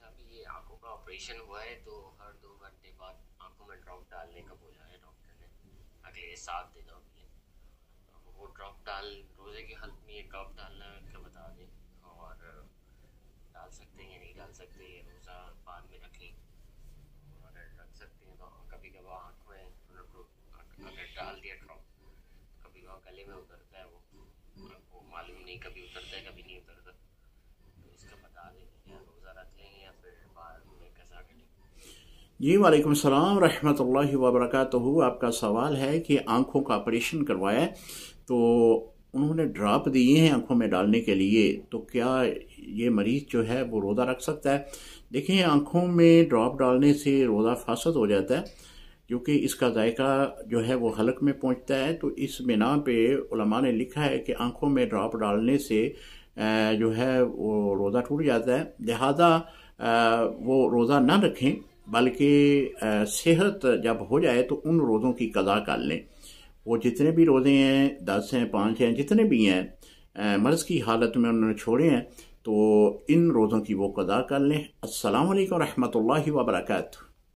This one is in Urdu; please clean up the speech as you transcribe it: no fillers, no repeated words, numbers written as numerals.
صاحب یہ آنکھوں کا آپریشن ہوا ہے تو ہر 2 گھنٹے بعد آنکھوں میں ڈراپ ڈالنے کا بولا ہے ڈاکٹر نے اگلے 7 دنوں کے لیے. وہ ڈراپ روزے کی حالت میں یہ ڈراپ ڈالنا کا بتا دیں اور ڈال سکتے ہیں یا نہیں ڈال سکتے, یہ روزہ بعد میں رکھیں اور اگر رکھ سکتے ہیں تو کبھی کبھار آنکھ میں اگر ڈال دیا ڈراپ کبھی کبھار گلے میں اترتا ہے, وہ معلوم نہیں کبھی اترتا ہے کبھی نہیں اترتا, تو اس کا بتا دیں یا روزہ رکھ لیں یا پھر بعد میں قضا کریں. جی وعلیکم السلام رحمۃ اللہ وبرکاتہ. آپ کا سوال ہے کہ آنکھوں کا آپریشن کروایا ہے تو انہوں نے ڈراپ دیے ہیں آنکھوں میں ڈالنے کے لیے, تو کیا یہ مریض جو ہے وہ روزہ رکھ سکتا ہے؟ دیکھیں, آنکھوں میں ڈراپ ڈالنے سے روزہ فاسد ہو جاتا ہے کیونکہ اس کا ذائقہ جو ہے وہ حلق میں پہنچتا ہے. تو اس بنا پہ علماء نے لکھا ہے کہ آنکھوں میں ڈراپ ڈالنے سے جو ہے وہ روزہ ٹوٹ جاتا ہے, لہذا وہ روزہ نہ رکھیں بلکہ صحت جب ہو جائے تو ان روزوں کی قضا کر لیں. وہ جتنے بھی روزے ہیں 10 ہیں 5 ہیں جتنے بھی ہیں مرض کی حالت میں انہوں نے چھوڑے ہیں تو ان روزوں کی وہ قضا کر لیں. السلام علیکم ورحمۃ اللہ وبرکاتہ.